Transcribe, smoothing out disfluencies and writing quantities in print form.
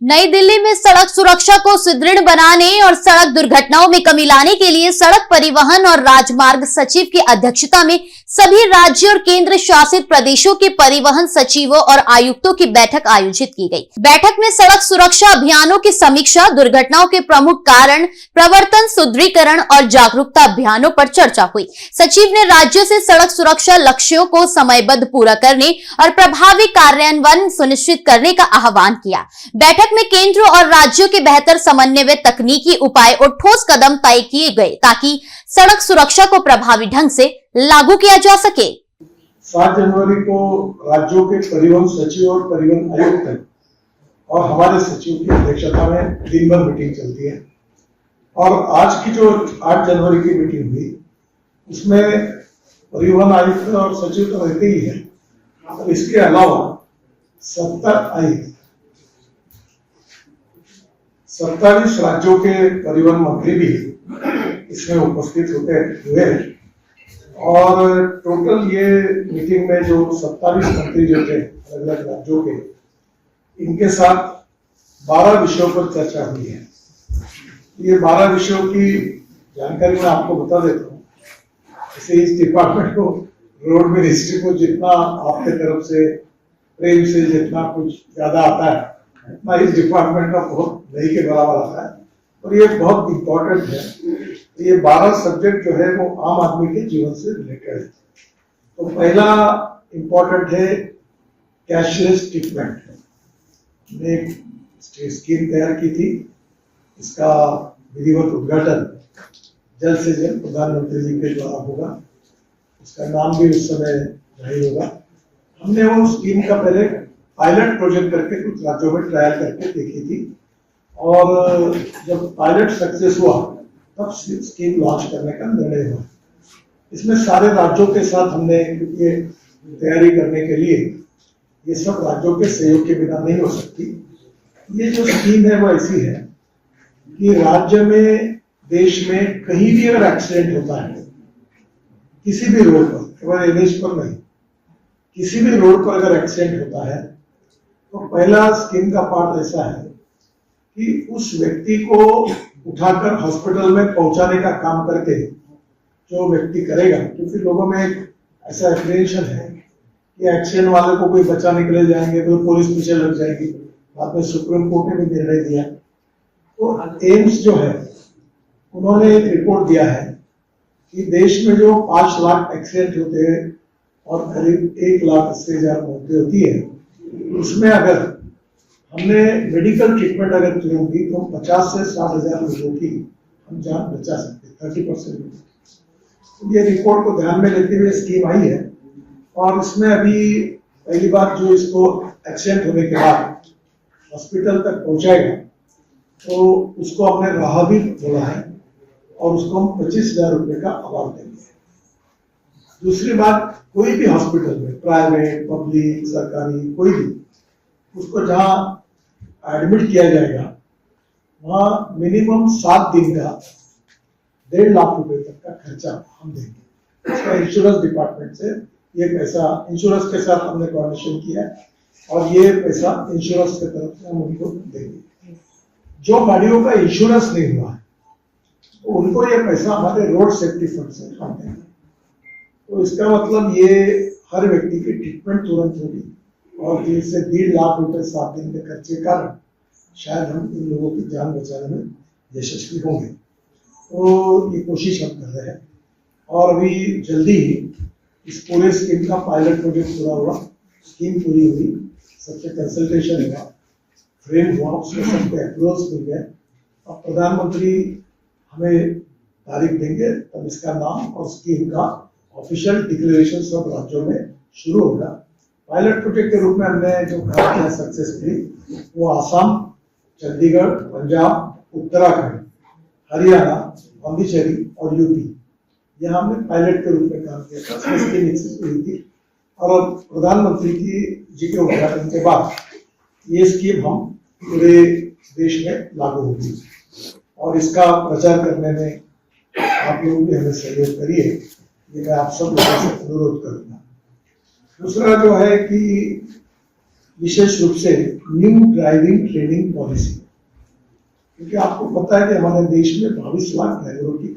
नई दिल्ली में सड़क सुरक्षा को सुदृढ़ बनाने और सड़क दुर्घटनाओं में कमी लाने के लिए सड़क परिवहन और राजमार्ग सचिव की अध्यक्षता में सभी राज्य और केंद्र शासित प्रदेशों के परिवहन सचिवों और आयुक्तों की बैठक आयोजित की गई। बैठक में सड़क सुरक्षा अभियानों की समीक्षा, दुर्घटनाओं के प्रमुख कारण, प्रवर्तन, सुदृढ़ीकरण और जागरूकता अभियानों पर चर्चा हुई। सचिव ने राज्यों से सड़क सुरक्षा लक्ष्यों को समयबद्ध पूरा करने और प्रभावी कार्यान्वयन सुनिश्चित करने का आह्वान किया। बैठक में केंद्र और राज्यों के बेहतर समन्वय, तकनीकी उपाय और ठोस कदम तय किए गए ताकि सड़क सुरक्षा को प्रभावी ढंग से लागू किया जा सके। 7 जनवरी को राज्यों के परिवहन सचिव और परिवहन आयुक्त और हमारे सचिव की अध्यक्षता में दिन भर मीटिंग चलती है और आज की जो 8 जनवरी की मीटिंग हुई उसमें परिवहन आयुक्त और सचिव तो रहते ही है और इसके अलावा 27 राज्यों के परिवहन मंत्री भी इसमें उपस्थित होते हुए और टोटल ये मीटिंग में जो 27 मंत्री जो थे अलग अलग राज्यों के, इनके साथ 12 विषयों पर चर्चा हुई है। ये 12 विषयों की जानकारी मैं आपको बता देता हूँ। जैसे इस डिपार्टमेंट को, रोड मिनिस्ट्री को जितना आपके तरफ से प्रेम से जितना कुछ ज्यादा आता है उतना इस डिपार्टमेंट का बहुत नहीं के बराबर आता है और ये बहुत इम्पोर्टेंट है। ये 12 सब्जेक्ट जो है वो आम आदमी के जीवन से रिलेटेड है। तो पहला इम्पोर्टेंट है कैशलेस ट्रीटमेंट। हमने एक स्कीम तैयार की थी, इसका विधिवत उद्घाटन जल्द से जल्द प्रधानमंत्री जी के द्वारा होगा। इसका नाम भी उस समय जाहिर होगा। हमने वो स्कीम का पहले पायलट प्रोजेक्ट करके कुछ राज्यों में ट्रायल करके देखी थी और जब पायलट सक्सेस हुआ तब स्कीम लॉन्च करने का निर्णय हुआ। इसमें सारे राज्यों के साथ हमने ये तैयारी करने के लिए, ये सब राज्यों के सहयोग के बिना नहीं हो सकती। ये जो स्कीम है वो ऐसी है कि राज्य में, देश में कहीं भी अगर एक्सीडेंट होता है किसी भी रोड पर, केवल एनएच पर नहीं, किसी भी रोड पर अगर एक्सीडेंट होता है तो पहला स्कीम का पार्ट ऐसा है कि उस व्यक्ति को उठाकर हॉस्पिटल में पहुंचाने का काम करके जो व्यक्ति करेगा, क्योंकि लोगों में एक ऐसा एप्रीहेंशन है कि एक्सीडेंट वाले को कोई बचाने के लिए जाएंगे तो पुलिस पीछे लग जाएगी। बाद में सुप्रीम कोर्ट ने भी निर्णय दिया। तो एम्स जो है उन्होंने एक रिपोर्ट दिया है कि देश में जो 5 लाख एक्सीडेंट होते हैं और करीब 1 लाख 80,000 मौतें होती है, उसमें अगर हमने मेडिकल ट्रीटमेंट अगर की होगी तो 50 से 60,000 लोगों की हम जान बचा सकते, 30%। ये रिपोर्ट को ध्यान में लेते हुए स्कीम आई है और इसमें अभी पहली बार जो इसको एक्सीडेंट होने के बाद हॉस्पिटल तक पहुंचाएगा तो उसको हमने राहगीर बोला है और उसको हम 25,000 रुपए का अवार्ड देंगे। दूसरी बात, कोई भी हॉस्पिटल में, प्राइवेट, पब्लिक, सरकारी, कोई भी, उसको जहां एडमिट किया जाएगा वहां मिनिमम 7 दिन का 1.5 लाख रुपए तक का खर्चा हम देंगे। इसका इंश्योरेंस डिपार्टमेंट से ये पैसा, इंश्योरेंस के साथ हमने कोऑर्डिनेशन किया है और ये पैसा इंश्योरेंस की तरफ से हम उनको देंगे। जो गाड़ियों का इंश्योरेंस नहीं हुआ है तो उनको ये पैसा हमारे रोड सेफ्टी फंड से हम देंगे। तो इसका मतलब ये हर व्यक्ति की ट्रीटमेंट तुरंत होगी और इससे 1.5 लाख रुपए 7 दिन के खर्चे के कारण शायद हम इन लोगों की जान बचाने में यशस्वी होंगे। तो ये कोशिश हम कर रहे हैं और अभी जल्दी ही इस पूरे स्कीम का पायलट प्रोजेक्ट पूरा हुआ, स्कीम पूरी हुई, सबसे कंसल्टेशन हुआ, फ्रेम हुआ, उसमें सबको अप्रूवल्स मिल गए। अब प्रधानमंत्री हमें तारीख देंगे तब इसका नाम और स्कीम का ऑफिशियल डिक्लेरेशन सब राज्यों में शुरू होगा। पायलट प्रोजेक्ट के रूप में हमने जो काम किया सक्सेसफुली वो आसाम, चंडीगढ़, पंजाब, उत्तराखंड, हरियाणा, पांडिचेरी और यूपी, यहाँ हमने पायलट के रूप में काम किया था। स्कीम एक्सेस हुई थी और प्रधानमंत्री जी के उद्घाटन के बाद ये स्कीम हम पूरे देश में लागू होगी और इसका प्रचार करने में आप लोग भी हमें सहयोग करिए, ये मैं आप सब लोगों से अनुरोध करूंगा। दूसरा जो है कि विशेष रूप से न्यू ड्राइविंग ट्रेनिंग पॉलिसी, क्योंकि आपको पता है कि हमारे देश में 22 लाख ड्राइवरों की